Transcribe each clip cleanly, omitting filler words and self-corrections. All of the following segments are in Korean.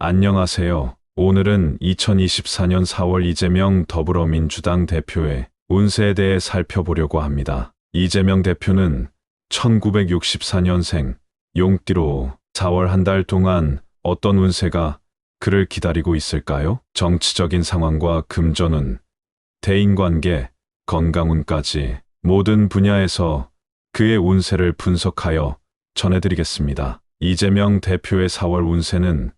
안녕하세요. 오늘은 2024년 4월 이재명 더불어민주당 대표의 운세에 대해 살펴보려고 합니다. 이재명 대표는 1964년생 용띠로 4월 한 달 동안 어떤 운세가 그를 기다리고 있을까요? 정치적인 상황과 금전운, 대인관계, 건강운까지 모든 분야에서 그의 운세를 분석하여 전해드리겠습니다. 이재명 대표의 4월 운세는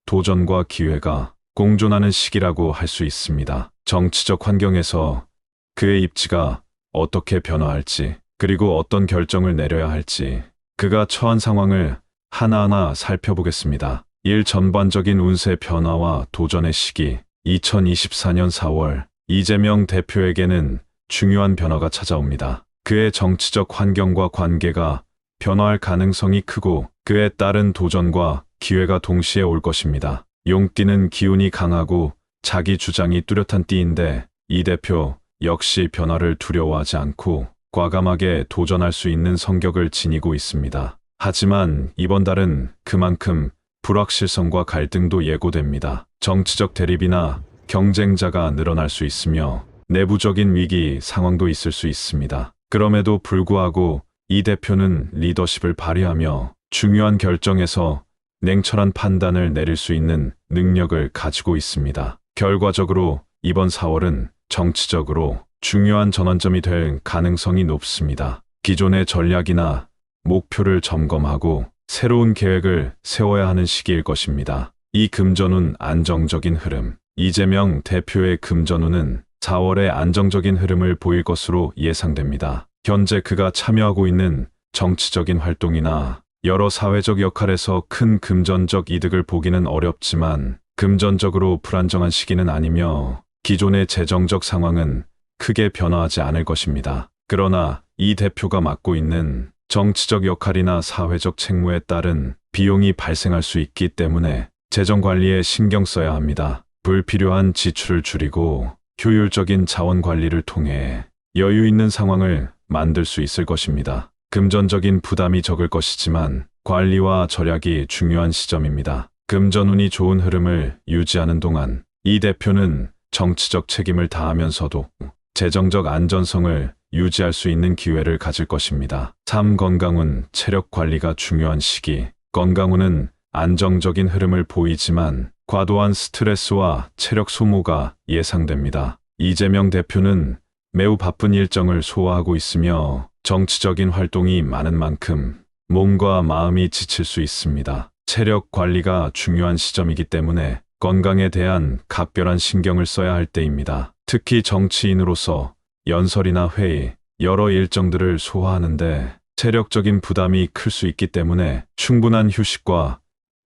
도전과 기회가 공존하는 시기라고 할 수 있습니다. 정치적 환경에서 그의 입지가 어떻게 변화할지, 그리고 어떤 결정을 내려야 할지, 그가 처한 상황을 하나하나 살펴보겠습니다. 1. 전반적인 운세 변화와 도전의 시기. 2024년 4월 이재명 대표에게는 중요한 변화가 찾아옵니다. 그의 정치적 환경과 관계가 변화할 가능성이 크고 그에 따른 도전과 기회가 동시에 올 것입니다. 용띠는 기운이 강하고 자기 주장이 뚜렷한 띠인데 이 대표 역시 변화를 두려워하지 않고 과감하게 도전할 수 있는 성격을 지니고 있습니다. 하지만 이번 달은 그만큼 불확실성과 갈등도 예고됩니다. 정치적 대립이나 경쟁자가 늘어날 수 있으며 내부적인 위기 상황도 있을 수 있습니다. 그럼에도 불구하고 이 대표는 리더십을 발휘하며 중요한 결정에서 냉철한 판단을 내릴 수 있는 능력을 가지고 있습니다. 결과적으로 이번 4월은 정치적으로 중요한 전환점이 될 가능성이 높습니다. 기존의 전략이나 목표를 점검하고 새로운 계획을 세워야 하는 시기일 것입니다. 이 금전운 안정적인 흐름. 이재명 대표의 금전운은 4월에 안정적인 흐름을 보일 것으로 예상됩니다. 현재 그가 참여하고 있는 정치적인 활동이나 여러 사회적 역할에서 큰 금전적 이득을 보기는 어렵지만 금전적으로 불안정한 시기는 아니며 기존의 재정적 상황은 크게 변화하지 않을 것입니다. 그러나 이 대표가 맡고 있는 정치적 역할이나 사회적 책무에 따른 비용이 발생할 수 있기 때문에 재정 관리에 신경 써야 합니다. 불필요한 지출을 줄이고 효율적인 자원 관리를 통해 여유 있는 상황을 만들 수 있을 것입니다. 금전적인 부담이 적을 것이지만 관리와 절약이 중요한 시점입니다. 금전운이 좋은 흐름을 유지하는 동안 이 대표는 정치적 책임을 다하면서도 재정적 안전성을 유지할 수 있는 기회를 가질 것입니다. 3. 건강운, 체력 관리가 중요한 시기. 건강운은 안정적인 흐름을 보이지만 과도한 스트레스와 체력 소모가 예상됩니다. 이재명 대표는 매우 바쁜 일정을 소화하고 있으며 정치적인 활동이 많은 만큼 몸과 마음이 지칠 수 있습니다. 체력 관리가 중요한 시점이기 때문에 건강에 대한 각별한 신경을 써야 할 때입니다. 특히 정치인으로서 연설이나 회의, 여러 일정들을 소화하는데 체력적인 부담이 클 수 있기 때문에 충분한 휴식과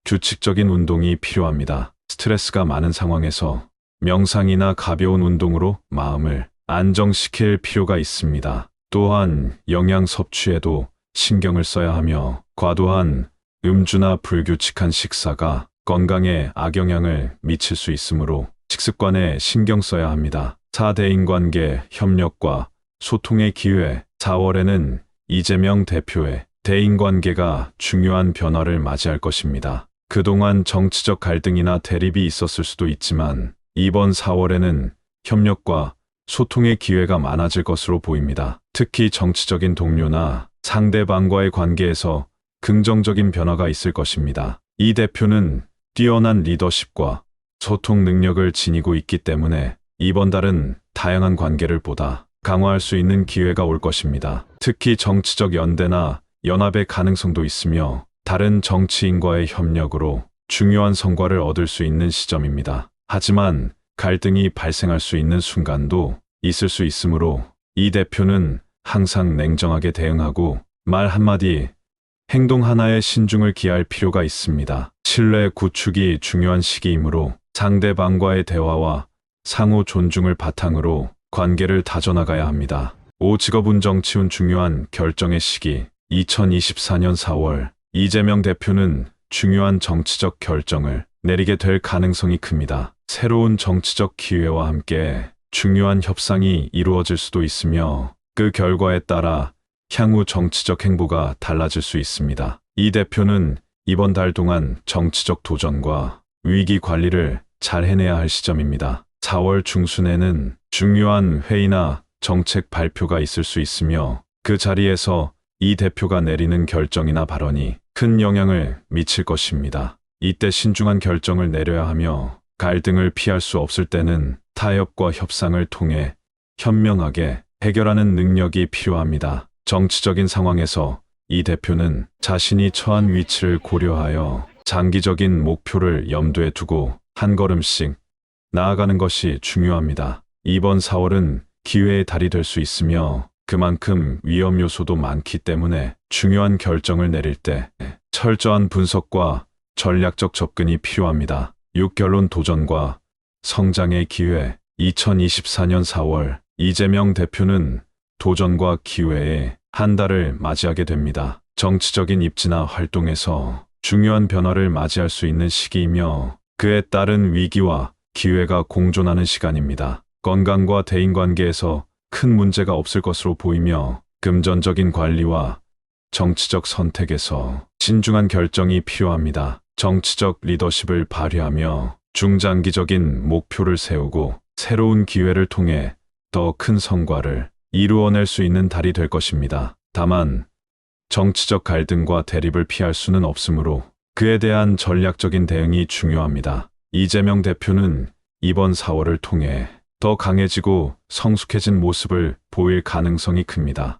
규칙적인 운동이 필요합니다. 스트레스가 많은 상황에서 명상이나 가벼운 운동으로 마음을 안정시킬 필요가 있습니다. 또한 영양 섭취에도 신경을 써야 하며 과도한 음주나 불규칙한 식사가 건강에 악영향을 미칠 수 있으므로 식습관에 신경 써야 합니다. 4. 대인관계, 협력과 소통의 기회. 4월에는 이재명 대표의 대인관계가 중요한 변화를 맞이할 것입니다. 그동안 정치적 갈등이나 대립이 있었을 수도 있지만 이번 4월에는 협력과 소통의 기회가 많아질 것으로 보입니다. 특히 정치적인 동료나 상대방과의 관계에서 긍정적인 변화가 있을 것입니다. 이 대표는 뛰어난 리더십과 소통 능력을 지니고 있기 때문에 이번 달은 다양한 관계를 보다 강화할 수 있는 기회가 올 것입니다. 특히 정치적 연대나 연합의 가능성도 있으며 다른 정치인과의 협력으로 중요한 성과를 얻을 수 있는 시점입니다. 하지만 갈등이 발생할 수 있는 순간도 있을 수 있으므로 이 대표는 항상 냉정하게 대응하고 말 한마디, 행동 하나에 신중을 기할 필요가 있습니다. 신뢰 구축이 중요한 시기이므로 상대방과의 대화와 상호 존중을 바탕으로 관계를 다져나가야 합니다. 5. 직업운, 정치운 중요한 결정의 시기. 2024년 4월 이재명 대표는 중요한 정치적 결정을 내리게 될 가능성이 큽니다. 새로운 정치적 기회와 함께 중요한 협상이 이루어질 수도 있으며 그 결과에 따라 향후 정치적 행보가 달라질 수 있습니다. 이 대표는 이번 달 동안 정치적 도전과 위기 관리를 잘 해내야 할 시점입니다. 4월 중순에는 중요한 회의나 정책 발표가 있을 수 있으며 그 자리에서 이 대표가 내리는 결정이나 발언이 큰 영향을 미칠 것입니다. 이때 신중한 결정을 내려야 하며 갈등을 피할 수 없을 때는 타협과 협상을 통해 현명하게 해결하는 능력이 필요합니다. 정치적인 상황에서 이 대표는 자신이 처한 위치를 고려하여 장기적인 목표를 염두에 두고 한 걸음씩 나아가는 것이 중요합니다. 이번 4월은 기회의 달이 될 수 있으며 그만큼 위험 요소도 많기 때문에 중요한 결정을 내릴 때 철저한 분석과 전략적 접근이 필요합니다. 6결론 도전과 성장의 기회. 2024년 4월 이재명 대표는 도전과 기회의 한 달을 맞이하게 됩니다. 정치적인 입지나 활동에서 중요한 변화를 맞이할 수 있는 시기이며 그에 따른 위기와 기회가 공존하는 시간입니다. 건강과 대인관계에서 큰 문제가 없을 것으로 보이며 금전적인 관리와 정치적 선택에서 신중한 결정이 필요합니다. 정치적 리더십을 발휘하며 중장기적인 목표를 세우고 새로운 기회를 통해 더 큰 성과를 이루어낼 수 있는 달이 될 것입니다. 다만 정치적 갈등과 대립을 피할 수는 없으므로 그에 대한 전략적인 대응이 중요합니다. 이재명 대표는 이번 4월을 통해 더 강해지고 성숙해진 모습을 보일 가능성이 큽니다.